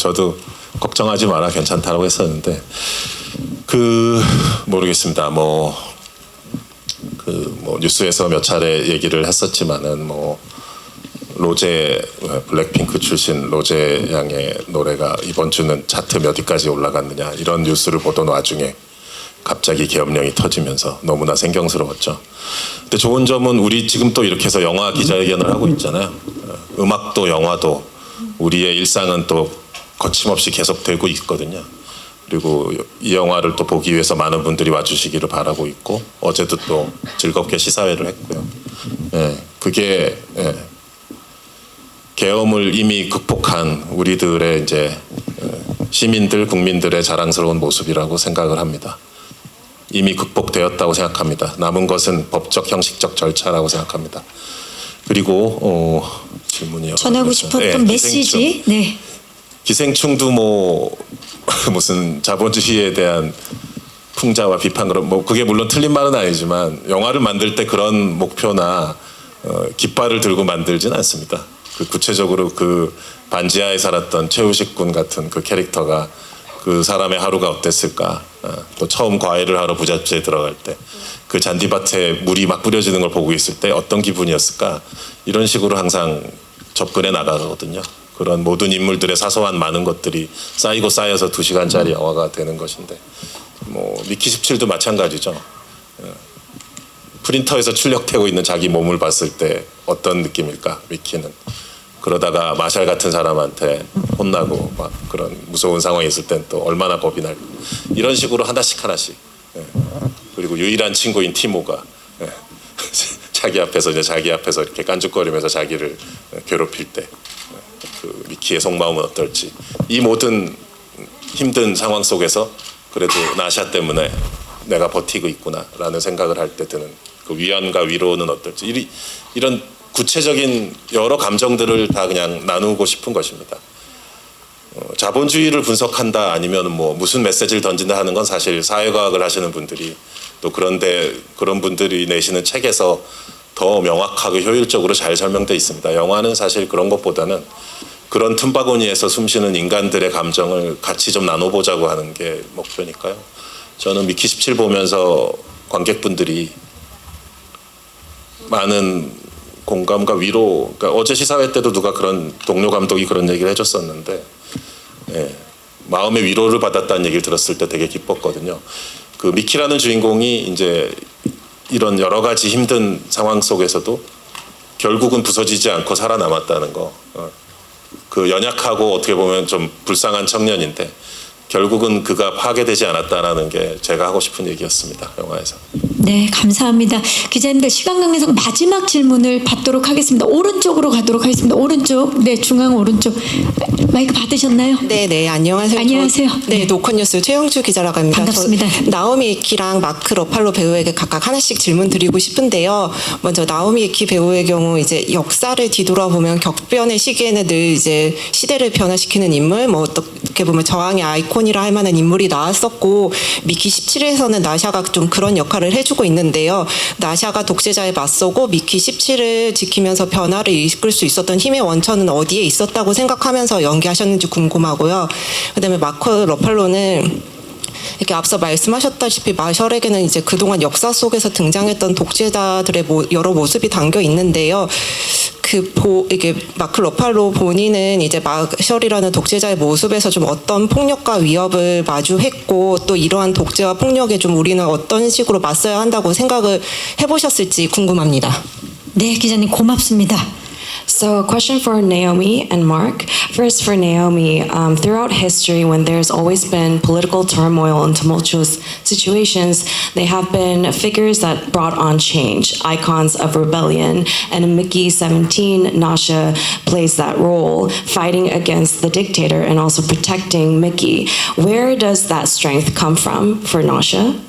걱정하지 마라 괜찮다라고 했었는데 모르겠습니다. 뉴스에서 몇 차례 얘기를 했었지만은 로제 블랙핑크 출신 로제 양의 노래가 이번 주는 차트 몇 위까지 올라갔느냐 이런 뉴스를 보던 와중에 갑자기 계엄령이 터지면서 너무나 생경스러웠죠. 근데 좋은 점은 우리 지금 또 이렇게 해서 영화 기자회견을 하고 있잖아요. 음악도 영화도 우리의 일상은 또 거침없이 계속되고 있거든요. 그리고 이 영화를 또 보기 위해서 많은 분들이 와주시기를 바라고 있고 어제도 또 즐겁게 시사회를 했고요. 그게 계엄을 이미 극복한 우리들의 이제 시민들 국민들의 자랑스러운 모습이라고 생각을 합니다. 이미 극복되었다고 생각합니다. 남은 것은 법적 형식적 절차라고 생각합니다. 그리고 질문이요. 전하고 싶었던 메시지. 네. 기생충도 무슨 자본주의에 대한 풍자와 비판 그게 물론 틀린 말은 아니지만 영화를 만들 때 그런 목표나 깃발을 들고 만들진 않습니다. 구체적으로 그 반지하에 살았던 최우식 군 같은 그 캐릭터가 그 사람의 하루가 어땠을까? 또 처음 과외를 하러 부잣집에 들어갈 때 그 잔디밭에 물이 막 뿌려지는 걸 보고 있을 때 어떤 기분이었을까? 이런 식으로 항상 접근해 나가거든요. 그런 모든 인물들의 사소한 많은 것들이 쌓이고 쌓여서 2시간짜리 영화가 되는 것인데 뭐 미키 17도 마찬가지죠. 프린터에서 출력되고 있는 자기 몸을 봤을 때 어떤 느낌일까? 미키는 그러다가 마샬 같은 사람한테 혼나고 막 그런 무서운 상황이 있을 땐 또 얼마나 겁이 날까? 이런 식으로 하나씩 하나씩. 그리고 유일한 친구인 티모가 자기 앞에서 이렇게 깐죽거리면서 자기를 괴롭힐 때 그 미키의 속마음은 어떨지 이 모든 힘든 상황 속에서 그래도 나샤 때문에 내가 버티고 있구나라는 생각을 할 때 드는 그 위안과 위로는 어떨지 이런 구체적인 여러 감정들을 다 그냥 나누고 싶은 것입니다. 자본주의를 분석한다 아니면 뭐 무슨 메시지를 던진다 하는 건 사실 사회과학을 하시는 분들이 또 그런 분들이 내시는 책에서 더 명확하게 효율적으로 잘 설명되어 있습니다. 영화는 사실 그런 것보다는 그런 틈바구니에서 숨쉬는 인간들의 감정을 같이 좀 나눠보자고 하는 게 목표니까요. 저는 미키 17 보면서 관객분들이 많은 공감과 위로, 그러니까 어제 시사회 때도 누가 그런 동료 감독이 그런 얘기를 해줬었는데 마음의 위로를 받았다는 얘기를 들었을 때 되게 기뻤거든요. 그 미키라는 주인공이 이제 이런 여러 가지 힘든 상황 속에서도 결국은 부서지지 않고 살아남았다는 거. 그 연약하고 어떻게 보면 좀 불쌍한 청년인데 결국은 그가 파괴되지 않았다라는 게 제가 하고 싶은 얘기였습니다. 영화에서. 네, 감사합니다. 기자님들 시간 관계상 마지막 질문을 받도록 하겠습니다. 오른쪽으로 가도록 하겠습니다. 오른쪽, 네, 중앙 오른쪽. 마이크 받으셨나요? 네, 안녕하세요. 안녕하세요. 네, 노컷뉴스 최영주 기자라고 합니다. 반갑습니다. 나오미 에키랑 마크 러팔로 배우에게 각각 하나씩 질문 드리고 싶은데요. 먼저 나오미 에키 배우의 경우 이제 역사를 뒤돌아보면 격변의 시기에는 늘 이제 시대를 변화시키는 인물, 뭐 어떻게 보면 저항의 아이콘이라 할 만한 인물이 나왔었고 미키 17에서는 나샤가 좀 그런 역할을 해주고 있는데요. 나샤가 독재자에 맞서고 미키 17을 지키면서 변화를 이끌 수 있었던 힘의 원천은 어디에 있었다고 생각하면서 연기하셨는지 궁금하고요. 그다음에 마크 러팔로는 이렇게 앞서 말씀하셨다시피 마셜에게는 이제 그동안 역사 속에서 등장했던 독재자들의 여러 모습이 담겨 있는데요. 이게 마크 러팔로 본인은 이제 마셜이라는 독재자의 모습에서 좀 어떤 폭력과 위협을 마주했고 또 이러한 독재와 폭력에 좀 우리는 어떤 식으로 맞서야 한다고 생각을 해보셨을지 궁금합니다. 네, 기자님 고맙습니다. So, a question for Naomi and Mark. First, for Naomi, throughout history, when there's always been political turmoil and tumultuous situations, they have been figures that brought on change, icons of rebellion. And in Mickey 17, Nasha plays that role, fighting against the dictator and also protecting Mickey. Where does that strength come from for Nasha?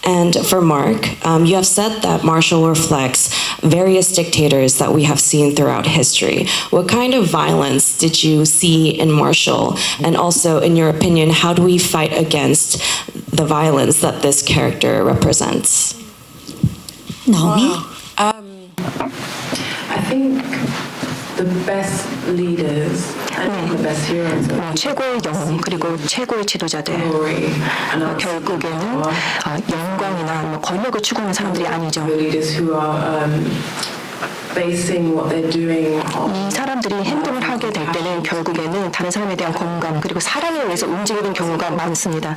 And for Mark, you have said that Marshall reflects various dictators that we have seen throughout history. What kind of violence did you see in Marshall? And also, in your opinion, how do we fight against the violence that this character represents? Naomi? I think the best leaders and the best heroes 최고의 영웅 그리고 최고의 지도자들 결국에는 영광이나 뭐 권력을 추구하는 사람들이 아니죠. basing what they're doing 이 사람들이 행동을 하게 될 때는 결국에는 다른 사람에 대한 공감 그리고 사랑에 의해서 움직이는 경우가 많습니다.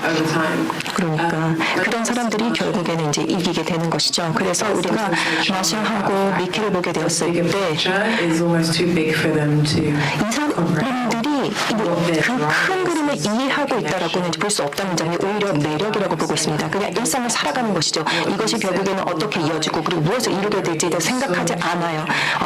그러니까 그런 사람들이 결국에는 이제 이기게 되는 것이죠. 그래서 우리가 마샬하고 미키를 보게 되었을 때 이 사람들이 그 큰 그림을 이해하고 있다라고는 볼 수 없다는 점이 오히려 매력이라고 보고 있습니다. 그냥 일상을 살아가는 것이죠. 이것이 결국에는 어떻게 이어지고 그리고 무엇을 이루게 될지에 대해 생각하지 않아요.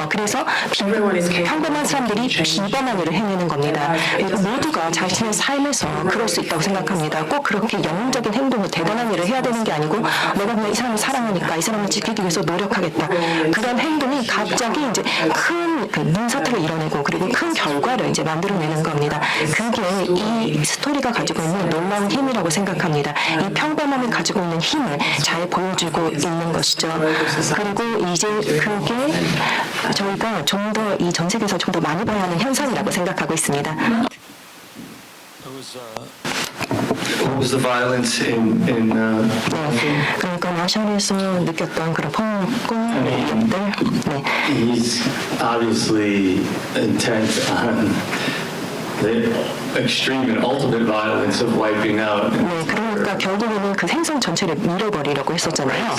그래서 평범한 사람들이 비범한 일을 해내는 겁니다. 모두가 자신의 삶에서 그럴 수 있다고 생각합니다. 꼭 그렇게 영웅적인 행동을 대단한 일을 해야 되는 게 아니고 내가 그냥 이 사람을 사랑하니까 이 사람을 지키기 위해서 노력하겠다. 그런 행동이 갑자기 이제 큰 민사태를 이뤄내고 그리고 큰 결과를 이제 만들어내는 겁니다. 그게 이 스토리가 가지고 있는 놀라운 힘이라고 생각합니다. 이 평범함이 가지고 있는 힘을 잘 보여주고 있는 것이죠. 그리고 이제 그게 저희가 좀 더 이 전 세계에서 좀 더 많이 봐야 하는 현상이라고 생각하고 있습니다. What was the violence in 그러니까 마샬에서 느꼈던 그런 폭력과 위협들. 네. He's obviously intent on the extreme and ultimate violence of wiping out. 네, 그러니까 결국에는 그 생성 전체를 밀어버리려고 했었잖아요.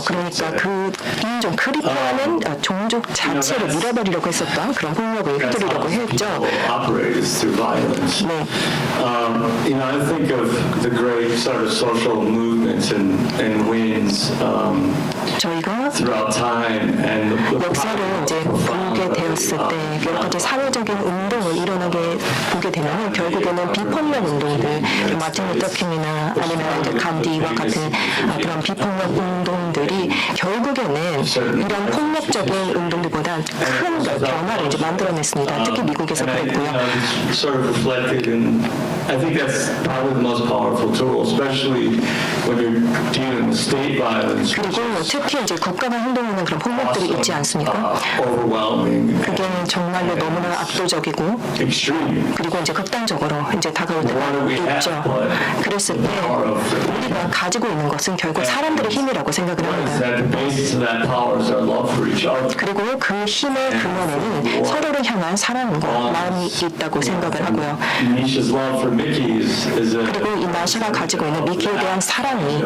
그러니까 그 인종 크리퍼는 종족 자체를 밀어버리려고 했었던 그런 폭력을 휘두르려고 했죠. Operators through violence. You know, I think of the great sort of social movements and wins 저희가 throughout time and the 역사를 이제 보게 되었을 때 여러 가지 사회적인 운동을 일어나게 보게 되면 결국에는 비폭력 운동들, 마틴 루터 킹이나 아니면 이제 간디와 같은 그런 비폭력 운동들이 결국에는 이런 폭력적인 운동들보다 큰 변화를 이제 만들어냈습니다. 특히 미국에서 그랬고요. sort of reflected in, I think that's probably the most powerful tool, especially when you're dealing with state violence. 그리고 특히 이제 국가가 행동하는 그런 폭력들이 있지 않습니까? Overwhelming. 그게 정말로 너무나 압도적이고 extreme. 그리고 이제 극단적으로 이제 다가올 때가 있죠. 그랬을 때 우리가 가지고 있는 것은 결국 사람들의 힘이라고 생각을 합니다. 그리고 그 힘의 근원에는 서로를 향한 사랑과 마음이 있다고 생각을 하고요. 그리고 이 나시가 가지고 있는 미키에 대한 사랑이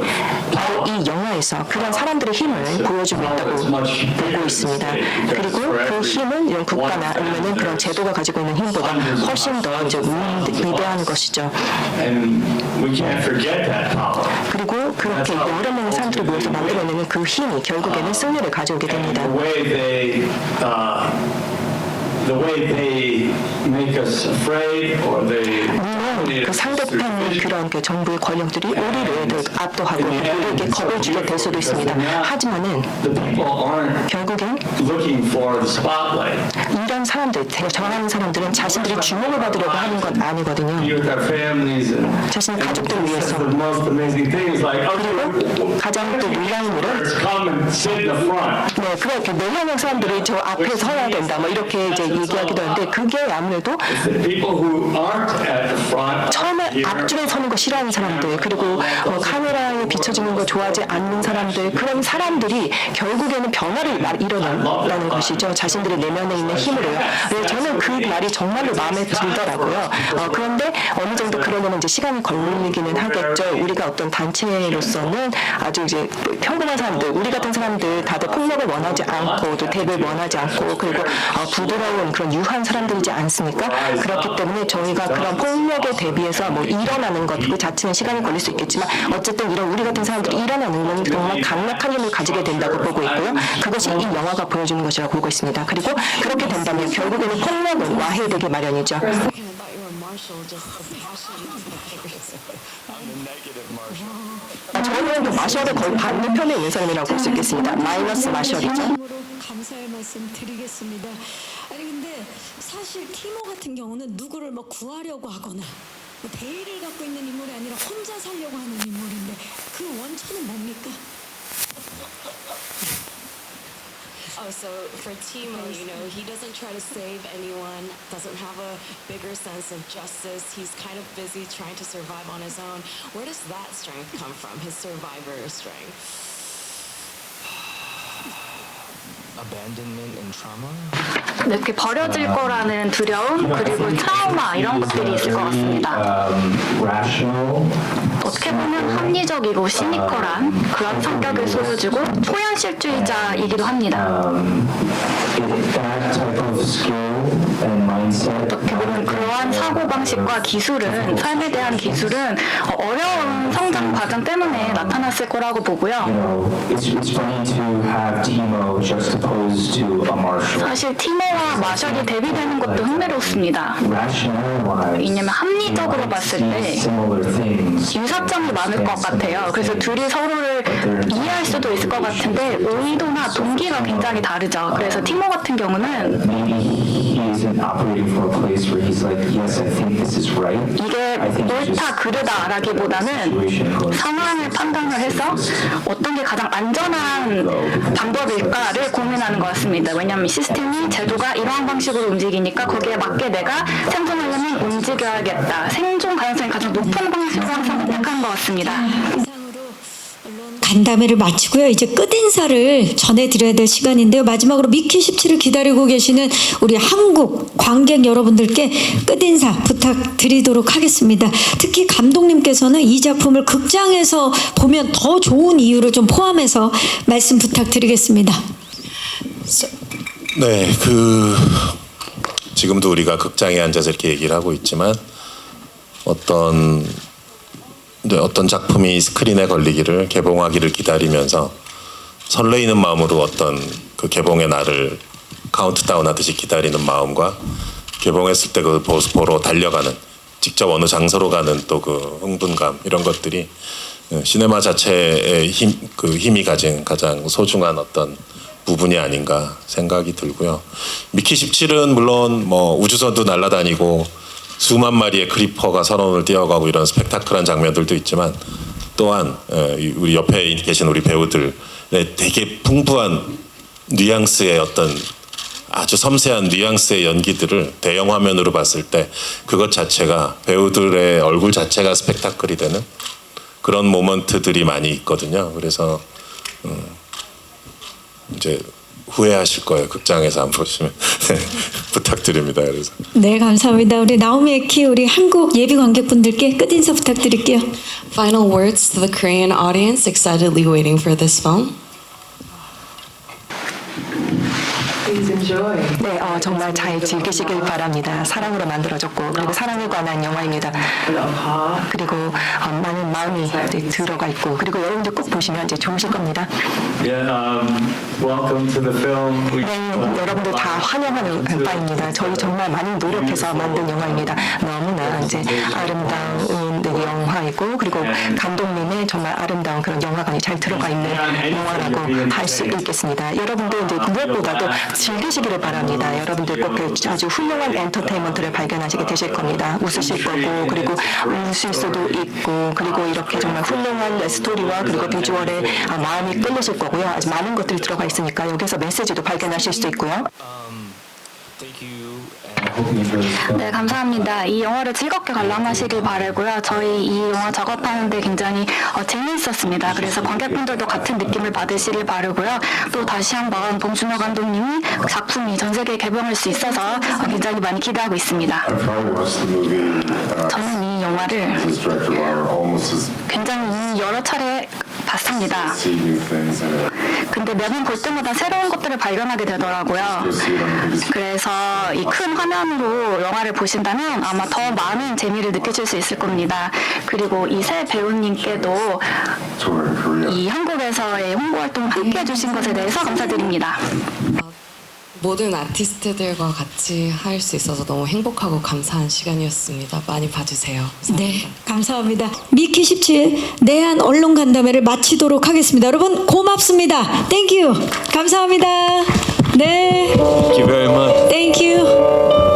바로 이 영화에서 그런 사람들의 힘을 보여주고 있다고 보고 있습니다. 그리고 그 힘은 이런 국가나 아니면은 그런 제도가 가지고 있는 힘보다 훨씬 더 이제 위대한 것이죠. 그리고 그렇게 여러 명의 사람들이 모여서 만들어내는 그 힘이 결국에는 승리를 가져오게 됩니다. The way they make us afraid or they 물론 그 상대편 그런 그 정부의 권력들이 우리를 압도하고 우리에게 겁을 주게 될 수도 있습니다. 하지만은 결국엔 이런 사람들, 정하는 사람들은 자신들이 주목을 받으려고 하는 건 아니거든요. 자신의 가족들을 위해서. 그리고 가장 또 놀라운 일은 네, 그렇게 몇몇 사람들이 저 앞에 서야 된다. 뭐 이렇게 이제 얘기하기도 하는데 그게 아무래도 처음에 앞줄에 서는 거 싫어하는 사람들 그리고 카메라에 비춰지는 거 좋아하지 않는 사람들 그런 사람들이 결국에는 변화를 일어난다는 것이죠. 자신들의 내면에 있는 힘으로요. 네, 저는 그 말이 정말로 마음에 들더라고요. 그런데 어느 정도 그러려면 이제 시간이 걸리기는 하겠죠. 우리가 어떤 단체로서는 아주 이제 평범한 사람들, 우리 같은 사람들 다들 폭력을 원하지 않고 또 대를 원하지 않고 그리고 부드러운 그런 유한 사람들이지 않습니까? 그렇기 때문에 저희가 그런 폭력에 대비해서 뭐 일어나는 것 그 자체는 시간이 걸릴 수 있겠지만 어쨌든 이런 우리 같은 사람들이 일어나는 건 정말 강력한 힘을 가지게 된다고 보고 있고요. 그것이 이 영화가 보여주는 것이라고 보고 있습니다. 그리고 그렇게 된다면 결국에는 폭력은 와해되기 마련이죠. 저는 그 마셜의 거의 반대편에 있는 사람이라고 볼 수 있겠습니다. 마이너스 마셜이죠. 감사의 말씀 드리겠습니다. 아니 근데 사실 티모 같은 경우는 누구를 뭐 구하려고 하거나 뭐 대의를 갖고 있는 인물이 아니라 혼자 살려고 하는 인물인데 그 원천은 뭡니까? Oh, so for Timo, you know, he doesn't try to save anyone, doesn't have a bigger sense of justice. He's kind of busy trying to survive on his own. Where does that strength come from, his survivor strength? Abandonment and trauma? 이렇게 버려질 거라는 두려움 그리고 트라우마 이런 것들이 있을 것 같습니다. 어떻게 보면 합리적이고 시니컬한 그런 성격을 소유주고 초현실주의자이기도 합니다. 어떻게 보면 그러한 사고방식과 기술은 삶에 대한 기술은 어려운 성장 과정 때문에 나타났을 거라고 보고요. 사실 티모와 마셜이 대비되는 것도 흥미롭습니다. 왜냐면 합리적으로 봤을 때 유사점이 많을 것 같아요. 그래서 둘이 서로를 이해할 수도 있을 것 같은데 의도나 동기가 굉장히 다르죠. 그래서 티모 같은 경우는 operating from a place where he's like, yes, I think this is right. 이게 옳다 그르다라기보다는 상황을 판단을 해서 어떤 게 가장 안전한 방법일까를 고민하는 것 같습니다. 왜냐하면 시스템이 제도가 이러한 방식으로 움직이니까 거기에 맞게 내가 생존하려면 움직여야겠다. 생존 가능성이 가장 높은 방식으로 항상 선택한 것 같습니다. 간담회를 마치고요. 이제 끝인사를 전해드려야 될 시간인데요. 마지막으로 미키 17을 기다리고 계시는 우리 한국 관객 여러분들께 끝인사 부탁드리도록 하겠습니다. 특히 감독님께서는 이 작품을 극장에서 보면 더 좋은 이유를 좀 포함해서 말씀 부탁드리겠습니다. 네, 지금도 우리가 극장에 앉아서 이렇게 얘기를 하고 있지만 어떤 작품이 스크린에 걸리기를 개봉하기를 기다리면서 설레이는 마음으로 어떤 그 개봉의 날을 카운트다운 하듯이 기다리는 마음과 개봉했을 때 그 보러 달려가는 직접 어느 장소로 가는 또 그 흥분감 이런 것들이 시네마 자체의 힘이 가진 가장 소중한 어떤 부분이 아닌가 생각이 들고요. 미키 17은 물론 뭐 우주선도 날아다니고 수만 마리의 크리퍼가 선원을 뛰어가고 이런 스펙타클한 장면들도 있지만 또한 우리 옆에 계신 우리 배우들의 되게 풍부한 뉘앙스의 어떤 아주 섬세한 뉘앙스의 연기들을 대형 화면으로 봤을 때 그것 자체가 배우들의 얼굴 자체가 스펙타클이 되는 그런 모먼트들이 많이 있거든요. 그래서 이제 후회하실 거예요. 극장에서 안 보시면. 부탁드립니다. 그래서. 네, 감사합니다. 우리 나오미 에키 우리 한국 예비 관객분들께 끝인사 부탁드릴게요. Final words to the Korean audience excitedly waiting for this film. 네, 정말 잘 즐기시길 바랍니다. 사랑으로 만들어졌고 그리고 사랑에 관한 영화입니다. 그리고 많은 마음이 들어가 있고 그리고 여러분들 꼭 보시면 이제 좋으실 겁니다. Welcome to the film. 네, 여러분들 다 환영하는 바입니다. 저희 정말 많이 노력해서 만든 영화입니다. 너무나 이제 아름다운 영화이고 그리고 감독님의 정말 아름다운 그런 영화관이 잘 들어가 있는 영화라고 할 수 있겠습니다. 여러분들 이제 무엇보다도 즐기시기를 바랍니다. 여러분들 꼭 아주 훌륭한 엔터테인먼트를 발견하시게 되실 겁니다. 웃으실 거고 그리고 우실 수도 있고 그리고 이렇게 정말 훌륭한 스토리와 그리고 비주얼에 마음이 끌리실 거고요. 아주 많은 것들이 들어가 있으니까 여기서 메시지도 발견하실 수 있고요. 네, 감사합니다. 이 영화를 즐겁게 관람하시길 바라고요. 저희 이 영화 작업하는데 굉장히 재미있었습니다. 그래서 관객분들도 같은 느낌을 받으시길 바라고요. 또 다시 한번 봉준호 감독님이 작품이 전 세계에 개봉할 수 있어서 굉장히 많이 기대하고 있습니다. 저는 이 영화를 굉장히 여러 차례 봤습니다. 근데 매번 볼 때마다 새로운 것들을 발견하게 되더라고요. 그래서 이 큰 화면으로 영화를 보신다면 아마 더 많은 재미를 느끼실 수 있을 겁니다. 그리고 이 새 배우님께도 이 한국에서의 홍보 활동을 함께 해주신 것에 대해서 감사드립니다. 모든 아티스트들과 같이 할 수 있어서 너무 행복하고 감사한 시간이었습니다. 많이 봐주세요. 감사합니다. 네, 감사합니다. 미키 17 내한 언론 간담회를 마치도록 하겠습니다. 여러분 고맙습니다. 땡큐. 감사합니다. 네. Thank you very much. Thank you.